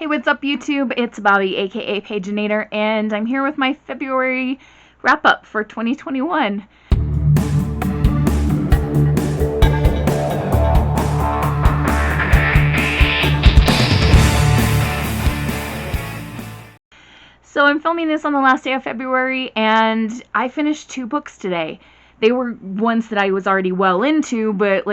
Hey, what's up, YouTube? It's Bobby, aka Paginator, and I'm here with my February wrap-up for 2021. So I'm filming this on the last day of February, and I finished 2 books today. They were ones that I was already well into, but,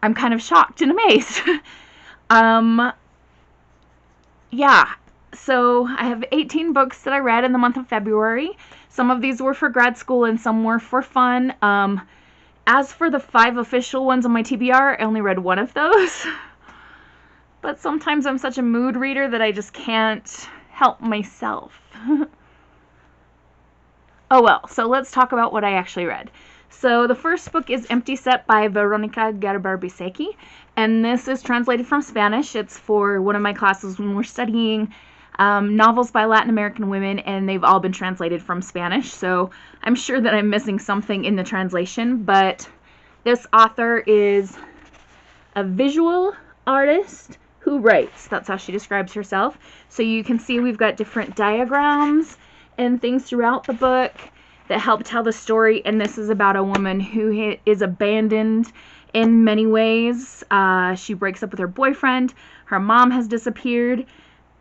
I'm kind of shocked and amazed. Yeah, so I have 18 books that I read in the month of February. Some of these were for grad school and some were for fun. As for the 5 official ones on my TBR, I only read 1 of those. But sometimes I'm such a mood reader that I just can't help myself. Oh well, so let's talk about what I actually read. So the first book is Empty Set by Veronica Gerber-Bisecki, and this is translated from Spanish. It's for one of my classes when we're studying novels by Latin American women, and they've all been translated from Spanish, so I'm sure that I'm missing something in the translation, but this author is a visual artist who writes. That's how she describes herself. So you can see we've got different diagrams and things throughout the book that help tell the story, and this is about a woman who is abandoned in many ways. She breaks up with her boyfriend, her mom has disappeared,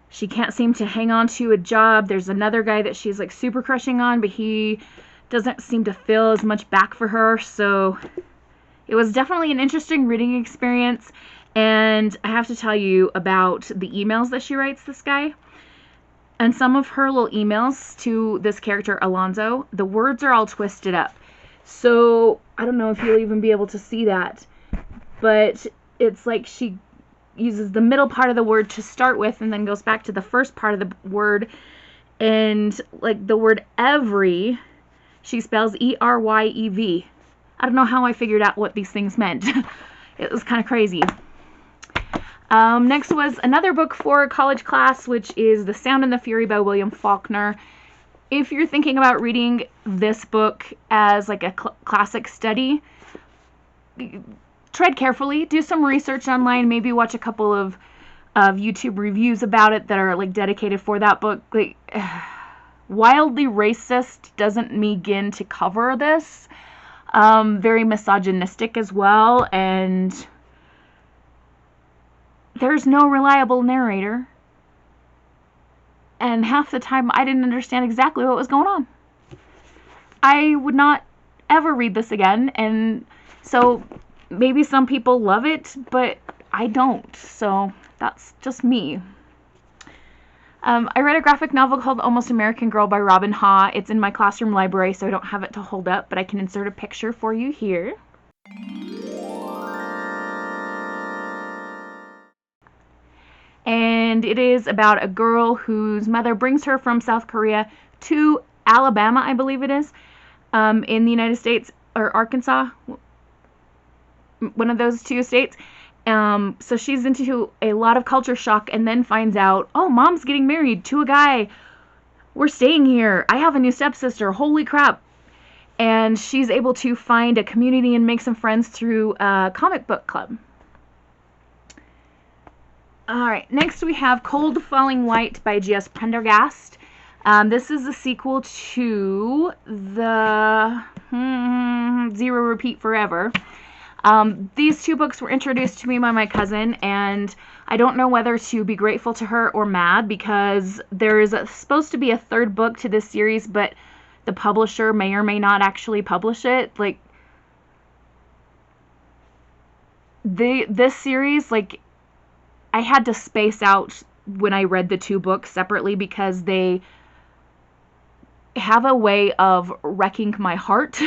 she can't seem to hang on to a job, there's another guy that she's like super crushing on, but he doesn't seem to feel as much back for her, so it was definitely an interesting reading experience. And I have to tell you about the emails that she writes this guy. And some of her little emails to this character, Alonzo, the words are all twisted up. So I don't know if you'll even be able to see that. But it's like she uses the middle part of the word to start with and then goes back to the first part of the word. And like the word every, she spells E-R-Y-E-V. I don't know how I figured out what these things meant. It was kind of crazy. Next was another book for a college class, which is The Sound and the Fury by William Faulkner. If you're thinking about reading this book as like a classic study, tread carefully, do some research online, maybe watch a couple of YouTube reviews about it that are like dedicated for that book. Like, wildly racist doesn't begin to cover this. Very misogynistic as well, and there's no reliable narrator, and half the time I didn't understand exactly what was going on. I would not ever read this again, and so maybe some people love it, but I don't, so that's just me. I read a graphic novel called Almost American Girl by Robin Ha. It's in my classroom library, so I don't have it to hold up, but I can insert a picture for you here. And it is about a girl whose mother brings her from South Korea to Alabama, I believe it is, in the United States, or Arkansas, one of those 2 states. So she's into a lot of culture shock and then finds out, oh, mom's getting married to a guy. We're staying here. I have a new stepsister. Holy crap. And she's able to find a community and make some friends through a comic book club. Alright, next we have Cold Falling White by G.S. Prendergast. This is a sequel to the Zero Repeat Forever. These 2 books were introduced to me by my cousin, and I don't know whether to be grateful to her or mad, because there is supposed to be a 3rd book to this series, but the publisher may or may not actually publish it. Like, this series, like, I had to space out when I read the 2 books separately because they have a way of wrecking my heart.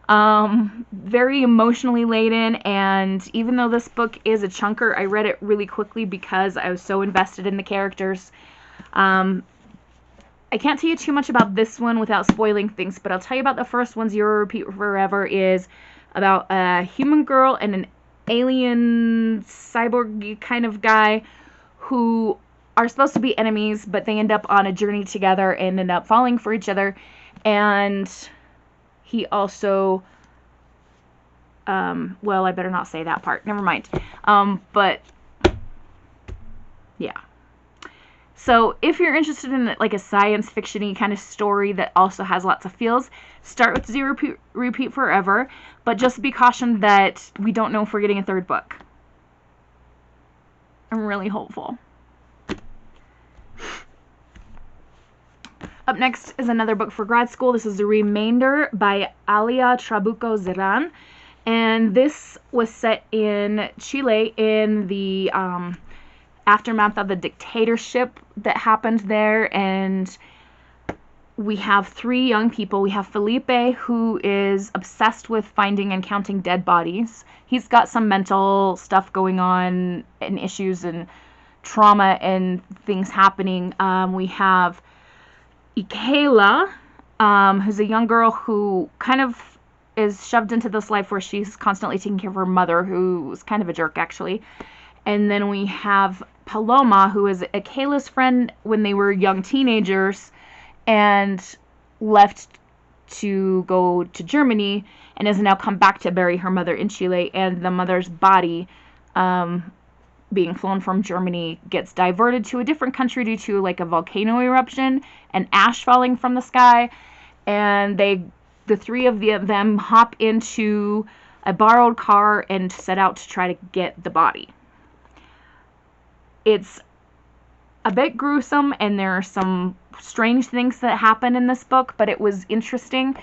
Very emotionally laden, and even though this book is a chunker, I read it really quickly because I was so invested in the characters. I can't tell you too much about this one without spoiling things, but I'll tell you about the first one. Zero Repeat Forever is about a human girl and an alien cyborg kind of guy who are supposed to be enemies, but they end up on a journey together and end up falling for each other. And he also, well, I better not say that part. Never mind. But yeah. So if you're interested in like a science fiction-y kind of story that also has lots of feels, start with Zero Repeat Forever, but just be cautioned that we don't know if we're getting a third book. I'm really hopeful. Up next is another book for grad school. This is The Remainder by Alia Trabuco Zeran. And this was set in Chile in the aftermath of the dictatorship that happened there. And we have 3 young people. We have Felipe, who is obsessed with finding and counting dead bodies. He's got some mental stuff going on and issues and trauma and things happening. We have Ikela, who's a young girl who kind of is shoved into this life where she's constantly taking care of her mother, who's kind of a jerk, actually. And then we have Paloma, who is Ikela's friend when they were young teenagers and left to go to Germany and has now come back to bury her mother in Chile. And the mother's body, being flown from Germany, gets diverted to a different country due to like a volcano eruption and ash falling from the sky, and the 3 of them hop into a borrowed car and set out to try to get the body. It's a bit gruesome, and there are some strange things that happen in this book, but it was interesting.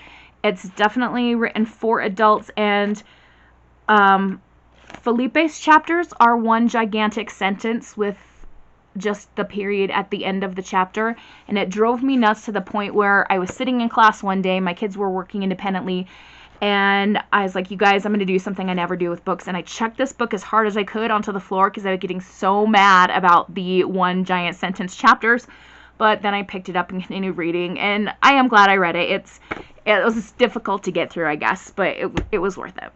It's definitely written for adults, and Felipe's chapters are one gigantic sentence with just the period at the end of the chapter, and it drove me nuts to the point where I was sitting in class one day, my kids were working independently, and I was like, you guys, I'm going to do something I never do with books, and I chucked this book as hard as I could onto the floor because I was getting so mad about the one giant sentence chapters, but then I picked it up and continued reading, and I am glad I read it. It was difficult to get through, I guess, but it was worth it.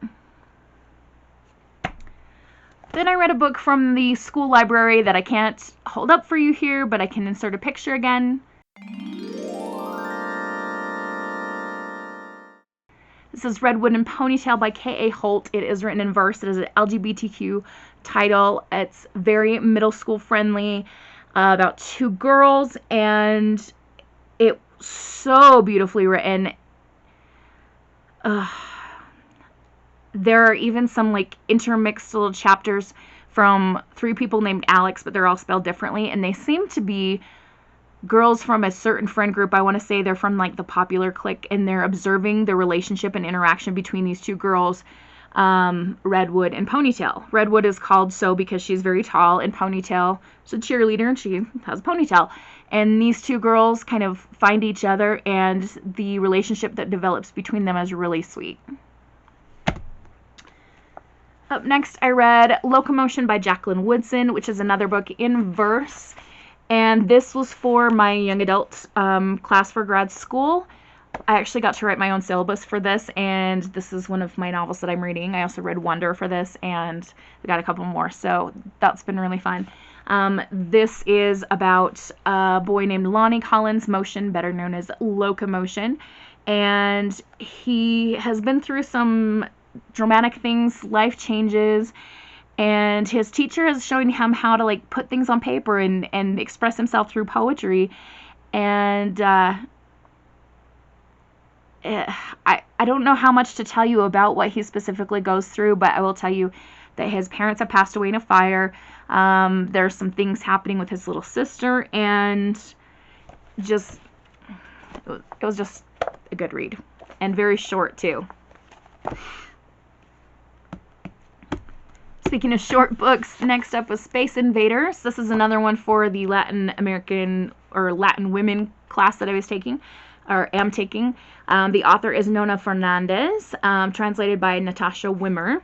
Then I read a book from the school library that I can't hold up for you here, but I can insert a picture again. This is Redwood and Ponytail by K.A. Holt. It is written in verse. It is an LGBTQ title. It's very middle school friendly, about 2 girls, and it's so beautifully written. There are even some like intermixed little chapters from 3 people named Alex, but they're all spelled differently, and they seem to be girls from a certain friend group. I want to say they're from like the popular clique, and they're observing the relationship and interaction between these 2 girls, Redwood and Ponytail. Redwood is called so because she's very tall, and Ponytail is a cheerleader and she has a ponytail. And these 2 girls kind of find each other, and the relationship that develops between them is really sweet. Up next, I read Locomotion by Jacqueline Woodson, which is another book in verse. And this was for my young adult class for grad school. I actually got to write my own syllabus for this, and this is one of my novels that I'm reading. I also read Wonder for this, and I got a couple more, so that's been really fun. This is about a boy named Lonnie Collins Motion, better known as Locomotion, and he has been through some dramatic things, life changes, and his teacher is showing him how to like put things on paper and express himself through poetry. And I don't know how much to tell you about what he specifically goes through, but I will tell you that his parents have passed away in a fire. There's some things happening with his little sister, and just it was just a good read, and very short too. Speaking of short books, next up was Space Invaders. This is another one for the Latin American or Latin women class that I was taking, or am taking. The author is Nona Fernandez, translated by Natasha Wimmer.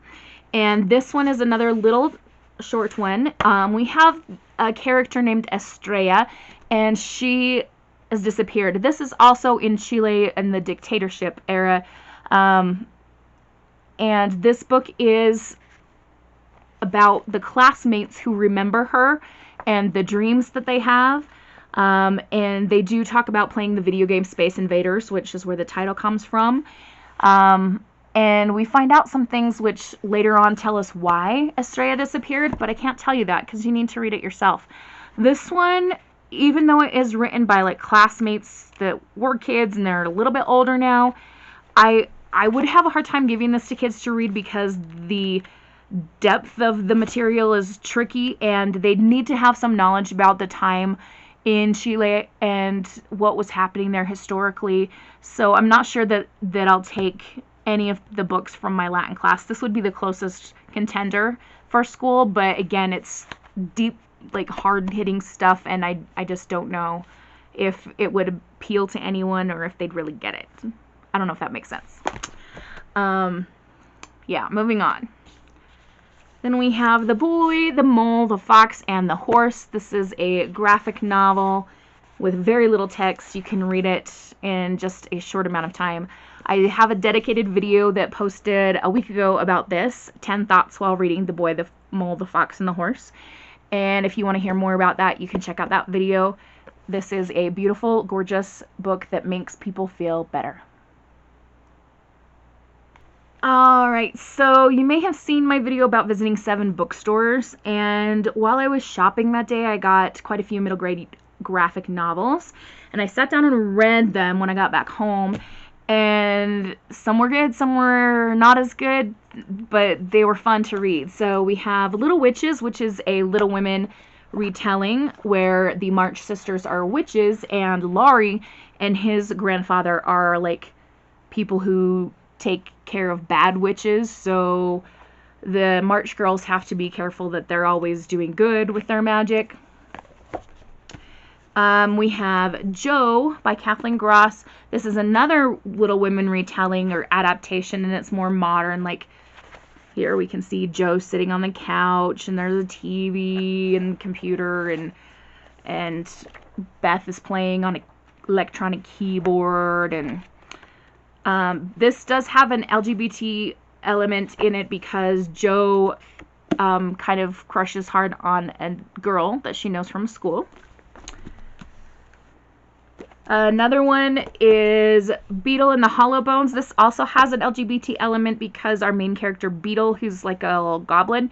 And this one is another little short one. We have a character named Estrella, and she has disappeared. This is also in Chile in the dictatorship era. And this book is about the classmates who remember her and the dreams that they have. And they do talk about playing the video game Space Invaders, which is where the title comes from. And we find out some things which later on tell us why Estrella disappeared, but I can't tell you that because you need to read it yourself. This one even though it is written by like classmates that were kids and they're a little bit older now, I would have a hard time giving this to kids to read because the depth of the material is tricky and they'd need to have some knowledge about the time in Chile and what was happening there historically. So I'm not sure that I'll take any of the books from my Latin class. This would be the closest contender for school, but again, it's deep, like hard-hitting stuff, and I just don't know if it would appeal to anyone or if they'd really get it. I don't know if that makes sense. Yeah, moving on. Then we have The Boy, the Mole, the Fox, and the Horse. This is a graphic novel with very little text. You can read it in just a short amount of time. I have a dedicated video that posted a week ago about this, 10 Thoughts While Reading The Boy, the Mole, the Fox, and the Horse. And if you want to hear more about that, you can check out that video. This is a beautiful, gorgeous book that makes people feel better. Alright, so you may have seen my video about visiting 7 bookstores, and while I was shopping that day, I got quite a few middle grade graphic novels, and I sat down and read them when I got back home, and some were good, some were not as good, but they were fun to read. So we have Little Witches, which is a Little Women retelling where the March sisters are witches, and Laurie and his grandfather are like people who take care of bad witches, so the March girls have to be careful that they're always doing good with their magic. We have Joe by Kathleen Gross. This is another Little Women retelling or adaptation, and it's more modern. Like here we can see Joe sitting on the couch, and there's a TV and computer, and Beth is playing on an electronic keyboard, and this does have an LGBT element in it because Joe kind of crushes hard on a girl that she knows from school. Another one is Beetle and the Hollow Bones. This also has an LGBT element because our main character Beetle, who's like a little goblin,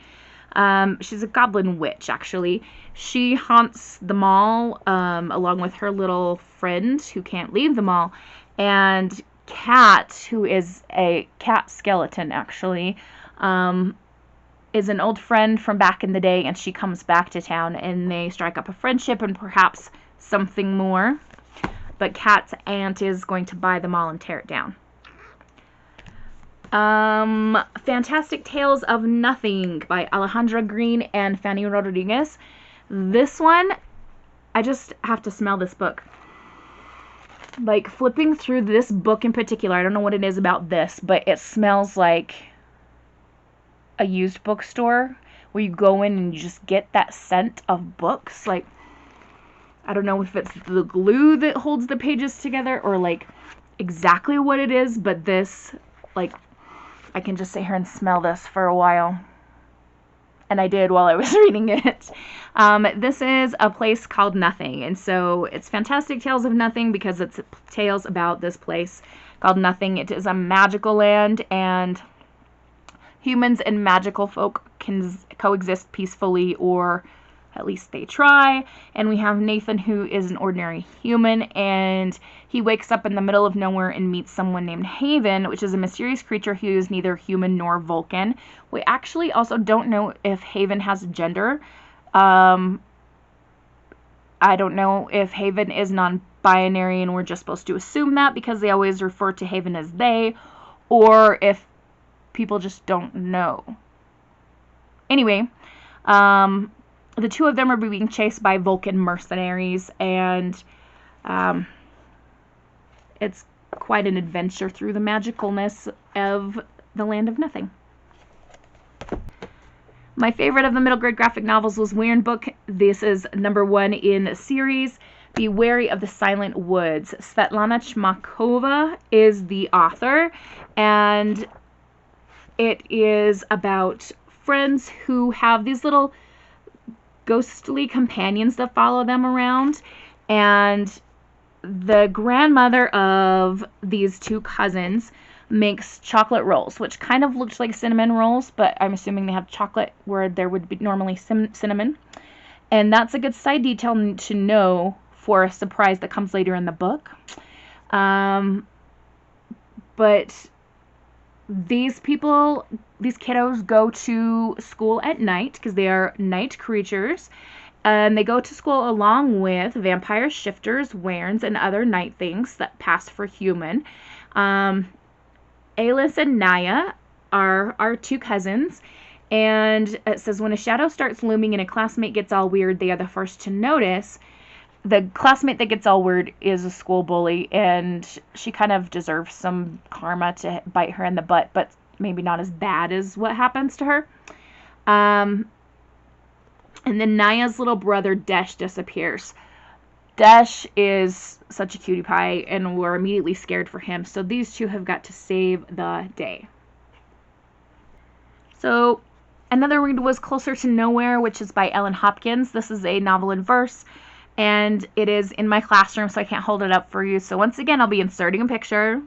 she's a goblin witch actually. She haunts the mall along with her little friend who can't leave the mall, and Cat, who is a cat skeleton actually, is an old friend from back in the day, and she comes back to town and they strike up a friendship and perhaps something more. But Cat's aunt is going to buy the mall and tear it down. Fantastic Tales of Nothing by Alejandra Green and Fanny Rodriguez. This one, I just have to smell this book. Like, flipping through this book in particular, I don't know what it is about this, but it smells like a used bookstore where you go in and you just get that scent of books. Like, I don't know if it's the glue that holds the pages together or like exactly what it is, but this, like, I can just sit here and smell this for a while. And I did while I was reading it. This is A Place Called Nothing, and so it's Fantastic Tales of Nothing because it's tales about this place called Nothing. It is a magical land, and humans and magical folk can coexist peacefully, or at least they try. And we have Nathan, who is an ordinary human, and he wakes up in the middle of nowhere and meets someone named Haven, which is a mysterious creature who is neither human nor Vulcan. We actually also don't know if Haven has a gender. I don't know if Haven is non-binary and we're just supposed to assume that because they always refer to Haven as they, or if people just don't know. Anyway, the two of them are being chased by Vulcan mercenaries, and it's quite an adventure through the magicalness of the Land of Nothing. My favorite of the middle grade graphic novels was Weird Book. This is #1 in the series, Be Wary of the Silent Woods. Svetlana Chmakova is the author, and it is about friends who have these little ghostly companions that follow them around, and the grandmother of these two cousins makes chocolate rolls, which kind of looks like cinnamon rolls, but I'm assuming they have chocolate where there would be normally cinnamon. And that's a good side detail to know for a surprise that comes later in the book. But these kiddos go to school at night because they are night creatures. And they go to school along with vampires, shifters, wairns, and other night things that pass for human. Alis and Naya are our two cousins. And it says, when a shadow starts looming and a classmate gets all weird, they are the first to notice. The classmate that gets all weird is a school bully, and she kind of deserves some karma to bite her in the butt, but maybe not as bad as what happens to her. And then Naya's little brother, Desh, disappears. Desh is such a cutie pie, and we're immediately scared for him, so these two have got to save the day. So another read was Closer to Nowhere, which is by Ellen Hopkins. This is a novel in verse, and it is in my classroom, so I can't hold it up for you. So once again, I'll be inserting a picture.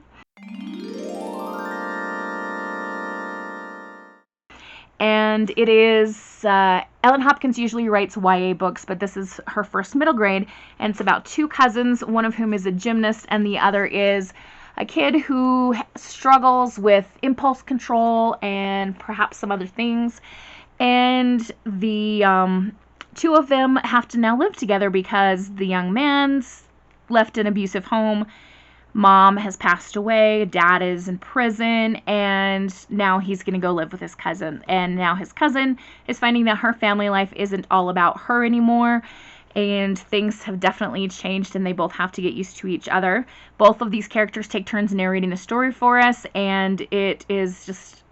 And it is, Ellen Hopkins usually writes YA books, but this is her first middle grade, and it's about two cousins, one of whom is a gymnast, and the other is a kid who struggles with impulse control and perhaps some other things. And the two of them have to now live together because the young man's left an abusive home. Mom has passed away, dad is in prison, and now he's going to go live with his cousin. And now his cousin is finding that her family life isn't all about her anymore, and things have definitely changed, and they both have to get used to each other. Both of these characters take turns narrating the story for us, and it is just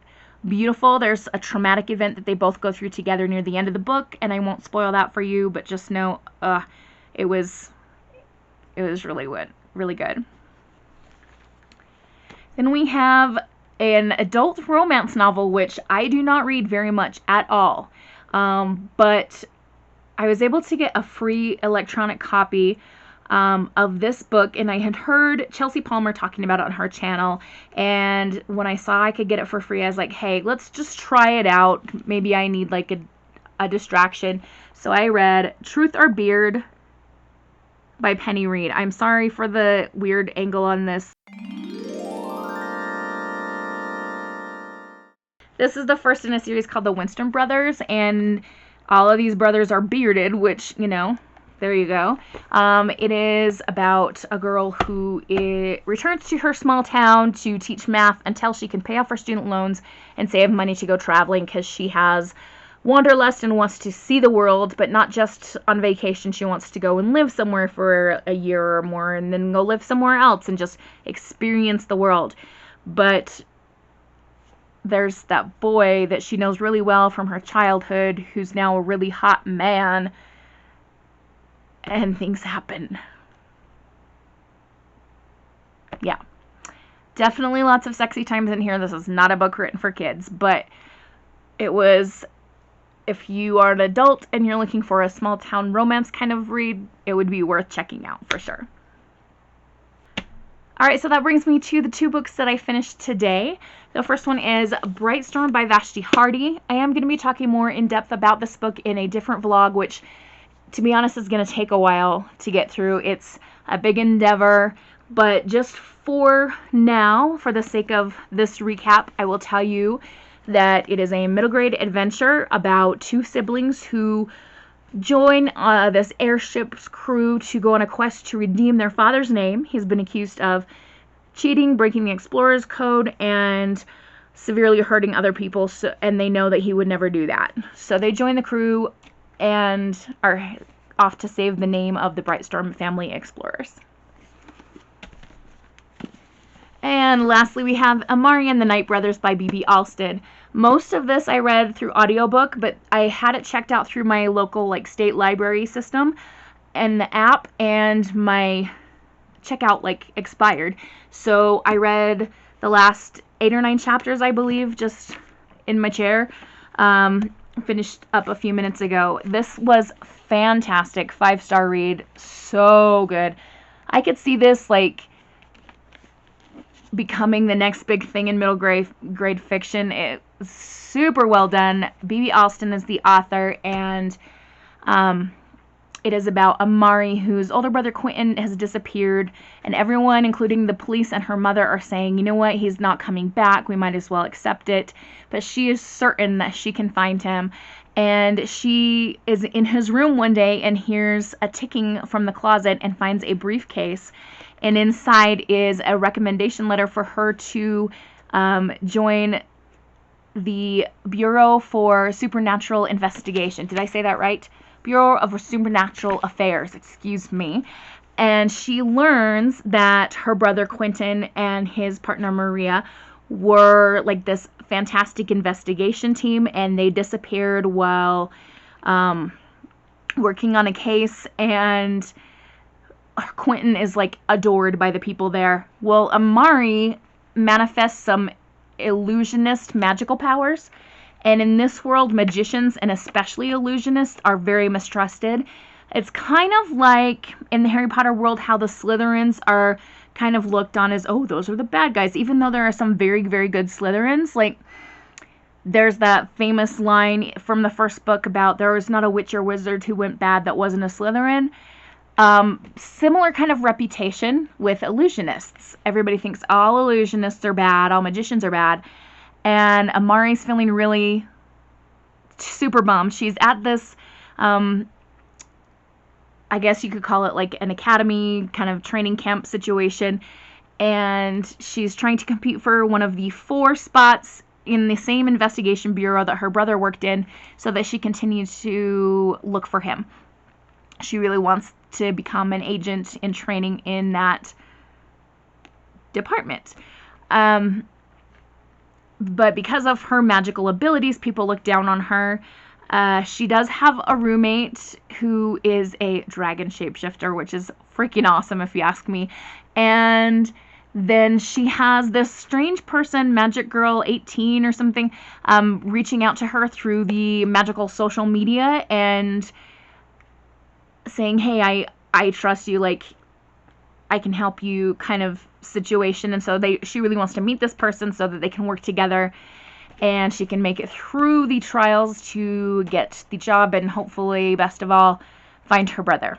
beautiful. There's a traumatic event that they both go through together near the end of the book, and I won't spoil that for you, but just know it was really good. Then we have an adult romance novel, which I do not read very much at all. But I was able to get a free electronic copy of this book, and I had heard Chelsea Palmer talking about it on her channel. And when I saw I could get it for free, I was like, hey, let's just try it out. Maybe I need like a distraction. So I read Truth or Beard by Penny Reed. I'm sorry for the weird angle on this. This is the first in a series called The Winston Brothers, and all of these brothers are bearded, which, you know, there you go. It is about a girl who returns to her small town to teach math until she can pay off her student loans and save money to go traveling because she has wanderlust and wants to see the world, but not just on vacation. She wants to go and live somewhere for a year or more and then go live somewhere else and just experience the world. But there's that boy that she knows really well from her childhood who's now a really hot man, and things happen. Yeah. Definitely lots of sexy times in here. This is not a book written for kids, but it was, if you are an adult and you're looking for a small town romance kind of read, it would be worth checking out for sure. Alright, so that brings me to the two books that I finished today. The first one is Bright Storm by Vashti Hardy. I am going to be talking more in depth about this book in a different vlog, which, to be honest, is going to take a while to get through. It's a big endeavor, but just for now, for the sake of this recap, I will tell you that it is a middle grade adventure about two siblings who join this airship's crew to go on a quest to redeem their father's name. He's been accused of cheating, breaking the Explorer's Code, and severely hurting other people, and they know that he would never do that. So they join the crew and are off to save the name of the Bright Storm family explorers. And lastly, we have Amari and the Night Brothers by B.B. Alston. Most of this I read through audiobook, but I had it checked out through my local state library system and the app, and my checkout expired. So I read the last 8 or 9 chapters, I believe, just in my chair. Finished up a few minutes ago. This was fantastic. 5-star read. So good. I could see this becoming the next big thing in middle grade fiction. It's super well done. B.B. Alston is the author, and It is about Amari, whose older brother Quentin has disappeared, and everyone, including the police and her mother, are saying, you know what, he's not coming back, we might as well accept it. But she is certain that she can find him, and she is in his room one day and hears a ticking from the closet and finds a briefcase, and inside is a recommendation letter for her to join the Bureau for Supernatural Investigation. Did I say that right? Bureau of Supernatural Affairs, excuse me. And she learns that her brother Quentin and his partner Maria were like this fantastic investigation team, and they disappeared while working on a case, and Quentin is like adored by the people there. Well, Amari manifests some illusionist magical powers, and in this world, magicians, and especially illusionists, are very mistrusted. It's kind of like in the Harry Potter world how the Slytherins are kind of looked on as, oh, those are the bad guys, even though there are some very, very good Slytherins. Like, there's that famous line from the first book about there was not a witch or wizard who went bad that wasn't a Slytherin. Similar kind of reputation with illusionists. Everybody thinks all illusionists are bad, all magicians are bad. And Amari's feeling really super bummed. She's at this, I guess you could call it like an academy kind of training camp situation. And she's trying to compete for one of the 4 spots in the same investigation bureau that her brother worked in, so that she continues to look for him. She really wants to become an agent in training in that department. But because of her magical abilities, people look down on her. She does have a roommate who is a dragon shapeshifter, which is freaking awesome if you ask me. And then she has this strange person, Magic Girl 18 or something, reaching out to her through the magical social media and saying, hey, I trust you, like, I can help you kind of situation. And so she really wants to meet this person so that they can work together and she can make it through the trials to get the job and hopefully, best of all, find her brother.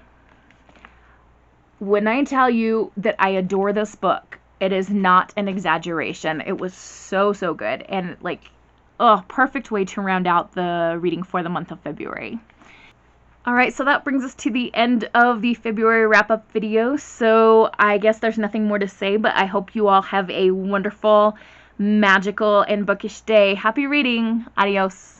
When I tell you that I adore this book, it is not an exaggeration. It was so, so good. And like, oh, perfect way to round out the reading for the month of February. Alright, so that brings us to the end of the February wrap-up video. So I guess there's nothing more to say, but I hope you all have a wonderful, magical, and bookish day. Happy reading! Adios!